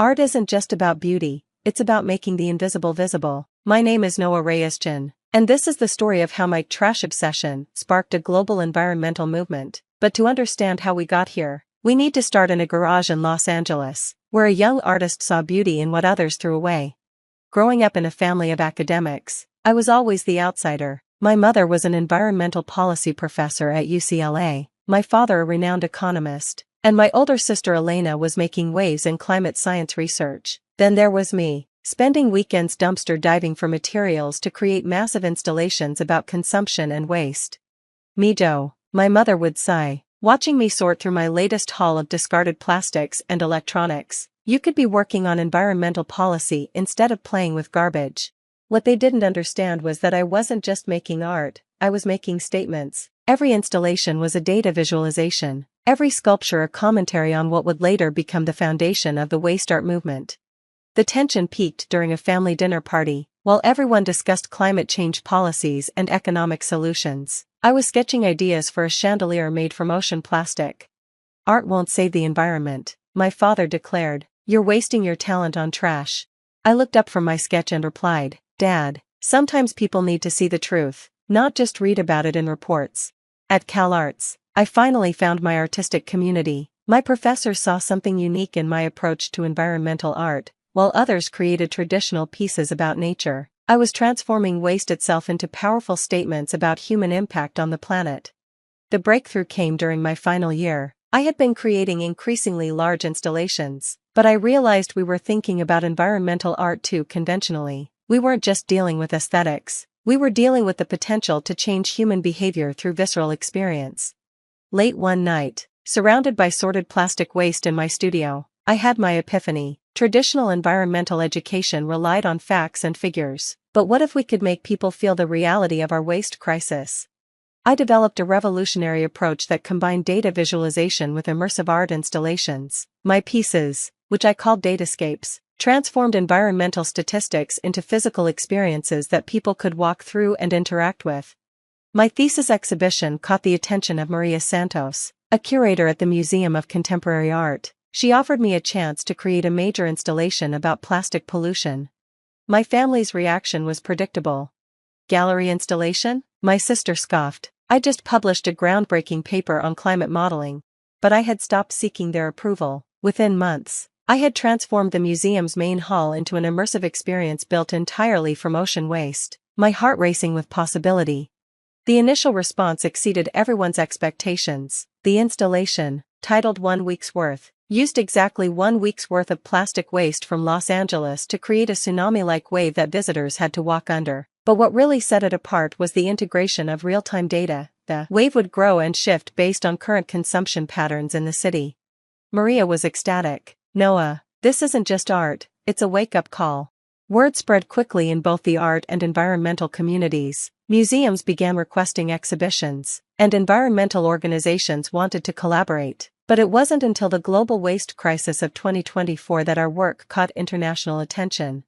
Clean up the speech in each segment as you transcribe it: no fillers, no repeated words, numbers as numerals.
Art isn't just about beauty, it's about making the invisible visible. My name is Noah Reyes-Chin, and this is the story of how my trash obsession sparked a global environmental movement. But to understand how we got here, we need to start in a garage in Los Angeles, where a young artist saw beauty in what others threw away. Growing up in a family of academics, I was always the outsider. My mother was an environmental policy professor at UCLA, my father a renowned economist, and my older sister Elena was making waves in climate science research. Then there was me, spending weekends dumpster diving for materials to create massive installations about consumption and waste. Me Joe, my mother would sigh, watching me sort through my latest haul of discarded plastics and electronics. You could be working on environmental policy instead of playing with garbage. What they didn't understand was that I wasn't just making art, I was making statements. Every installation was a data visualization, every sculpture a commentary on what would later become the foundation of the waste art movement. The tension peaked during a family dinner party, while everyone discussed climate change policies and economic solutions. I was sketching ideas for a chandelier made from ocean plastic. Art won't save the environment, my father declared. You're wasting your talent on trash. I looked up from my sketch and replied, Dad, sometimes people need to see the truth, not just read about it in reports. At CalArts, I finally found my artistic community. My professors saw something unique in my approach to environmental art, while others created traditional pieces about nature. I was transforming waste itself into powerful statements about human impact on the planet. The breakthrough came during my final year. I had been creating increasingly large installations, but I realized we were thinking about environmental art too conventionally. We weren't just dealing with aesthetics, we were dealing with the potential to change human behavior through visceral experience. Late one night, surrounded by sorted plastic waste in my studio, I had my epiphany. Traditional environmental education relied on facts and figures, but what if we could make people feel the reality of our waste crisis? I developed a revolutionary approach that combined data visualization with immersive art installations. My pieces, which I called datascapes, transformed environmental statistics into physical experiences that people could walk through and interact with. My thesis exhibition caught the attention of Maria Santos, a curator at the Museum of Contemporary Art. She offered me a chance to create a major installation about plastic pollution. My family's reaction was predictable. Gallery installation? My sister scoffed. I just published a groundbreaking paper on climate modeling. But I had stopped seeking their approval. Within months, I had transformed the museum's main hall into an immersive experience built entirely from ocean waste, my heart racing with possibility. The initial response exceeded everyone's expectations. The installation, titled 1 Week's Worth, used exactly 1 week's worth of plastic waste from Los Angeles to create a tsunami-like wave that visitors had to walk under. But what really set it apart was the integration of real-time data. The wave would grow and shift based on current consumption patterns in the city. Maria was ecstatic. Noah, this isn't just art, it's a wake-up call. Word spread quickly in both the art and environmental communities. Museums began requesting exhibitions, and environmental organizations wanted to collaborate. But it wasn't until the global waste crisis of 2024 that our work caught international attention.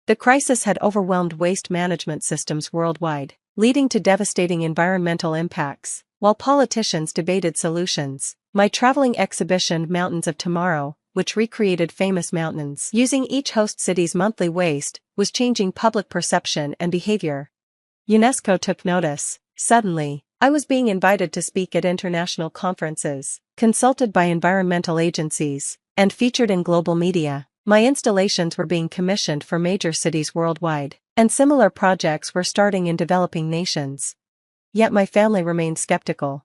The crisis had overwhelmed waste management systems worldwide, leading to devastating environmental impacts. While politicians debated solutions, my traveling exhibition Mountains of Tomorrow, which recreated famous mountains using each host city's monthly waste, was changing public perception and behavior. UNESCO took notice. Suddenly, I was being invited to speak at international conferences, consulted by environmental agencies, and featured in global media. My installations were being commissioned for major cities worldwide, and similar projects were starting in developing nations. Yet my family remained skeptical.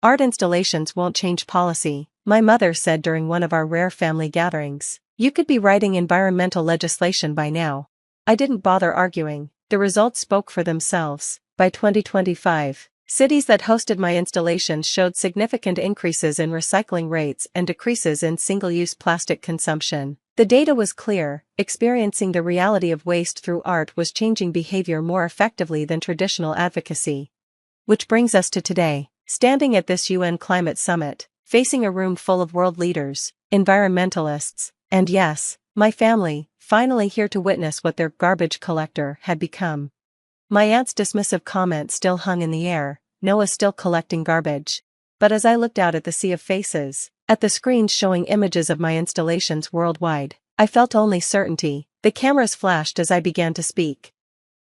Art installations won't change policy, my mother said during one of our rare family gatherings. You could be writing environmental legislation by now. I didn't bother arguing. The results spoke for themselves. By 2025, cities that hosted my installations showed significant increases in recycling rates and decreases in single-use plastic consumption. The data was clear. Experiencing the reality of waste through art was changing behavior more effectively than traditional advocacy. Which brings us to today, standing at this UN climate summit, facing a room full of world leaders, environmentalists, and yes, my family, finally here to witness what their garbage collector had become. My aunt's dismissive comment still hung in the air, Noah's still collecting garbage. But as I looked out at the sea of faces, at the screens showing images of my installations worldwide, I felt only certainty. The cameras flashed as I began to speak.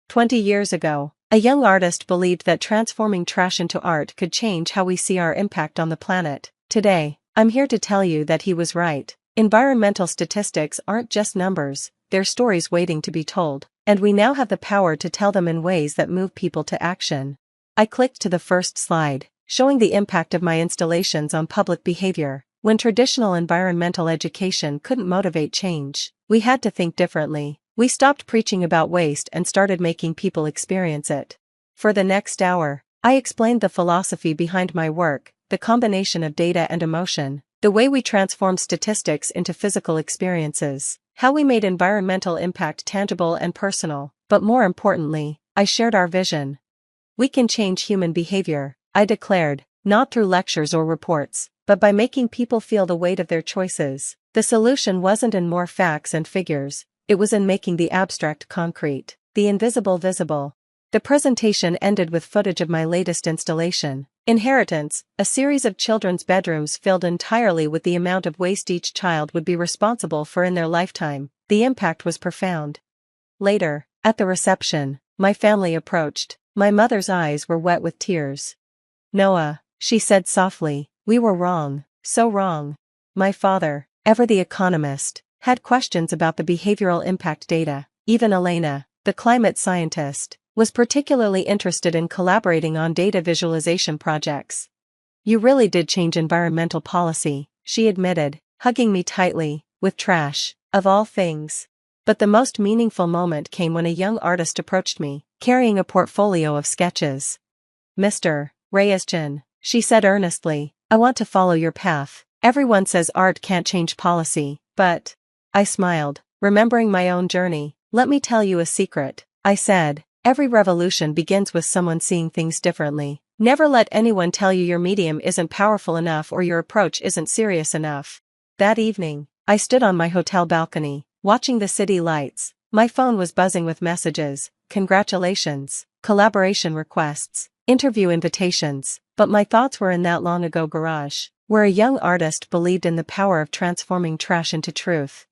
20 years ago, a young artist believed that transforming trash into art could change how we see our impact on the planet. Today, I'm here to tell you that he was right. Environmental statistics aren't just numbers, they're stories waiting to be told, and we now have the power to tell them in ways that move people to action. I clicked to the first slide, showing the impact of my installations on public behavior. When traditional environmental education couldn't motivate change, we had to think differently. We stopped preaching about waste and started making people experience it. For the next hour, I explained the philosophy behind my work, the combination of data and emotion, the way we transformed statistics into physical experiences, how we made environmental impact tangible and personal, but more importantly, I shared our vision. We can change human behavior, I declared, not through lectures or reports, but by making people feel the weight of their choices. The solution wasn't in more facts and figures, it was in making the abstract concrete, the invisible visible. The presentation ended with footage of my latest installation, Inheritance, a series of children's bedrooms filled entirely with the amount of waste each child would be responsible for in their lifetime. The impact was profound. Later, at the reception, my family approached. My mother's eyes were wet with tears. "Noah," she said softly, "we were wrong, so wrong." My father, ever the economist, had questions about the behavioral impact data. Even Elena, the climate scientist, was particularly interested in collaborating on data visualization projects. "You really did change environmental policy," she admitted, hugging me tightly, with trash, of all things. But the most meaningful moment came when a young artist approached me, carrying a portfolio of sketches. "Mr. Reyesjan," she said earnestly, "I want to follow your path. Everyone says art can't change policy, but..." I smiled, remembering my own journey. "Let me tell you a secret," I said. "Every revolution begins with someone seeing things differently. Never let anyone tell you your medium isn't powerful enough or your approach isn't serious enough." That evening, I stood on my hotel balcony, watching the city lights. My phone was buzzing with messages, congratulations, collaboration requests, interview invitations, but my thoughts were in that long-ago garage, where a young artist believed in the power of transforming trash into truth.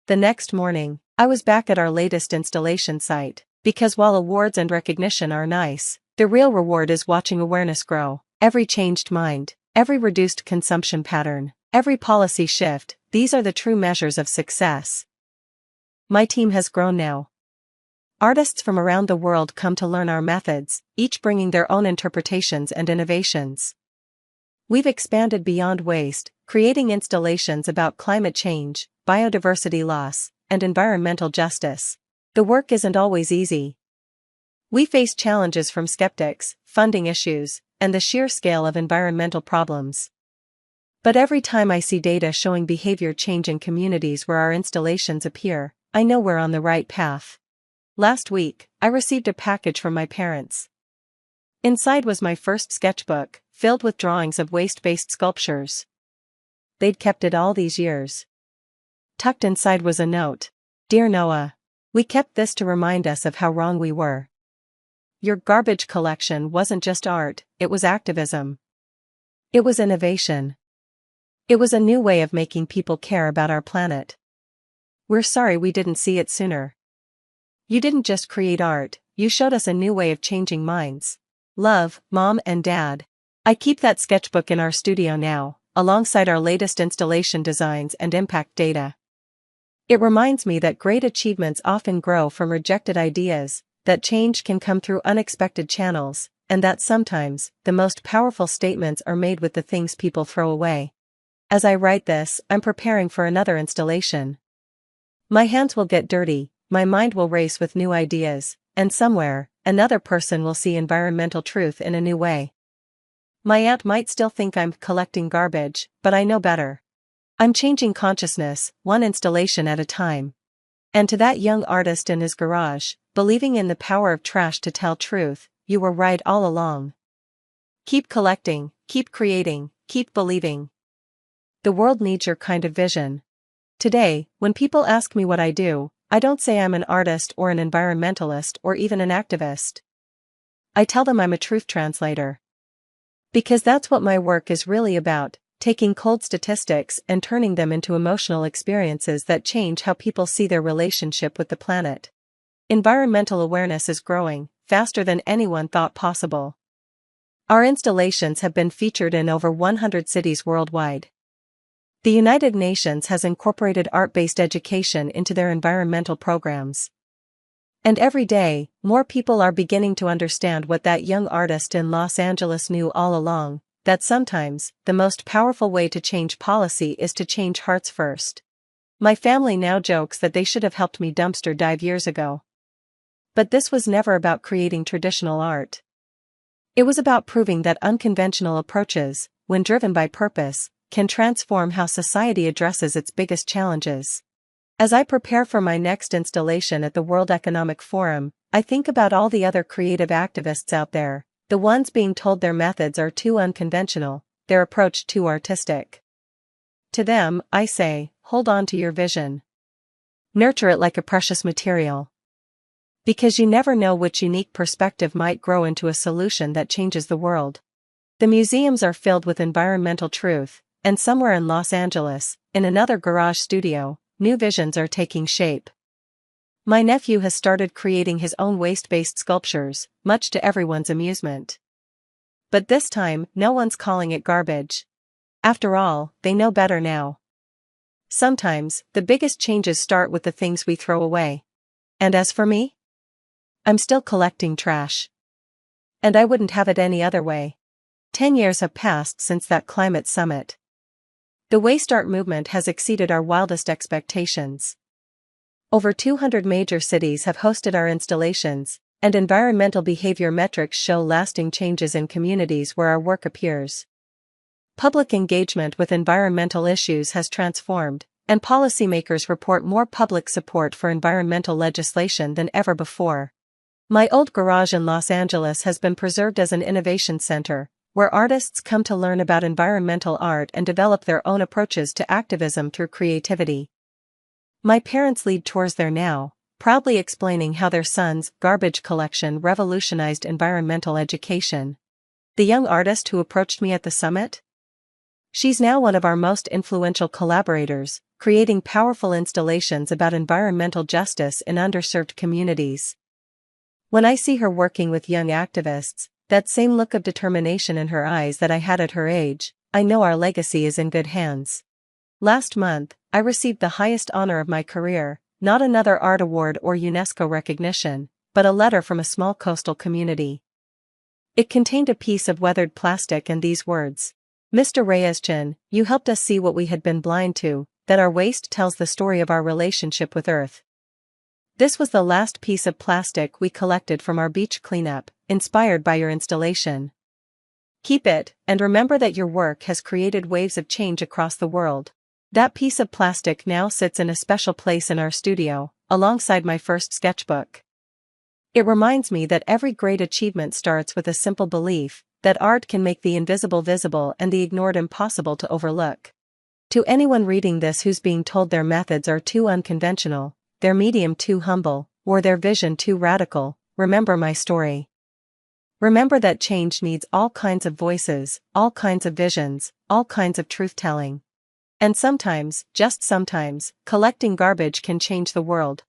The next morning, I was back at our latest installation site, because while awards and recognition are nice, the real reward is watching awareness grow. Every changed mind, every reduced consumption pattern, every policy shift, these are the true measures of success. My team has grown now. Artists from around the world come to learn our methods, each bringing their own interpretations and innovations. We've expanded beyond waste, creating installations about climate change, biodiversity loss, and environmental justice. The work isn't always easy. We face challenges from skeptics, funding issues, and the sheer scale of environmental problems. But every time I see data showing behavior change in communities where our installations appear, I know we're on the right path. Last week, I received a package from my parents. Inside was my first sketchbook, filled with drawings of waste-based sculptures. They'd kept it all these years. Tucked inside was a note. "Dear Noah, we kept this to remind us of how wrong we were. Your garbage collection wasn't just art, it was activism. It was innovation. It was a new way of making people care about our planet. We're sorry we didn't see it sooner. You didn't just create art, you showed us a new way of changing minds. Love, Mom and Dad." I keep that sketchbook in our studio now, alongside our latest installation designs and impact data. It reminds me that great achievements often grow from rejected ideas, that change can come through unexpected channels, and that sometimes, the most powerful statements are made with the things people throw away. As I write this, I'm preparing for another installation. My hands will get dirty, my mind will race with new ideas, and somewhere, another person will see environmental truth in a new way. My aunt might still think I'm collecting garbage, but I know better. I'm changing consciousness, one installation at a time. And to that young artist in his garage, believing in the power of trash to tell truth, you were right all along. Keep collecting, keep creating, keep believing. The world needs your kind of vision. Today, when people ask me what I do, I don't say I'm an artist or an environmentalist or even an activist. I tell them I'm a truth translator. Because that's what my work is really about, taking cold statistics and turning them into emotional experiences that change how people see their relationship with the planet. Environmental awareness is growing, faster than anyone thought possible. Our installations have been featured in over 100 cities worldwide. The United Nations has incorporated art-based education into their environmental programs. And every day, more people are beginning to understand what that young artist in Los Angeles knew all along, that sometimes, the most powerful way to change policy is to change hearts first. My family now jokes that they should have helped me dumpster dive years ago. But this was never about creating traditional art. It was about proving that unconventional approaches, when driven by purpose, can transform how society addresses its biggest challenges. As I prepare for my next installation at the World Economic Forum, I think about all the other creative activists out there, the ones being told their methods are too unconventional, their approach too artistic. To them, I say, hold on to your vision. Nurture it like a precious material. Because you never know which unique perspective might grow into a solution that changes the world. The museums are filled with environmental truth, and somewhere in Los Angeles, in another garage studio, new visions are taking shape. My nephew has started creating his own waste-based sculptures, much to everyone's amusement. But this time, no one's calling it garbage. After all, they know better now. Sometimes, the biggest changes start with the things we throw away. And as for me? I'm still collecting trash. And I wouldn't have it any other way. 10 years have passed since that climate summit. The waste art movement has exceeded our wildest expectations. Over 200 major cities have hosted our installations, and environmental behavior metrics show lasting changes in communities where our work appears. Public engagement with environmental issues has transformed, and policymakers report more public support for environmental legislation than ever before. My old garage in Los Angeles has been preserved as an innovation center, where artists come to learn about environmental art and develop their own approaches to activism through creativity. My parents lead tours there now, proudly explaining how their son's garbage collection revolutionized environmental education. The young artist who approached me at the summit? She's now one of our most influential collaborators, creating powerful installations about environmental justice in underserved communities. When I see her working with young activists, that same look of determination in her eyes that I had at her age, I know our legacy is in good hands. Last month, I received the highest honor of my career, not another art award or UNESCO recognition, but a letter from a small coastal community. It contained a piece of weathered plastic and these words: Mr. Reyes-chan, you helped us see what we had been blind to, that our waste tells the story of our relationship with Earth. This was the last piece of plastic we collected from our beach cleanup, inspired by your installation. Keep it, and remember that your work has created waves of change across the world. That piece of plastic now sits in a special place in our studio, alongside my first sketchbook. It reminds me that every great achievement starts with a simple belief, that art can make the invisible visible and the ignored impossible to overlook. To anyone reading this who's being told their methods are too unconventional, their medium too humble, or their vision too radical, remember my story. Remember that change needs all kinds of voices, all kinds of visions, all kinds of truth-telling. And sometimes, just sometimes, collecting garbage can change the world.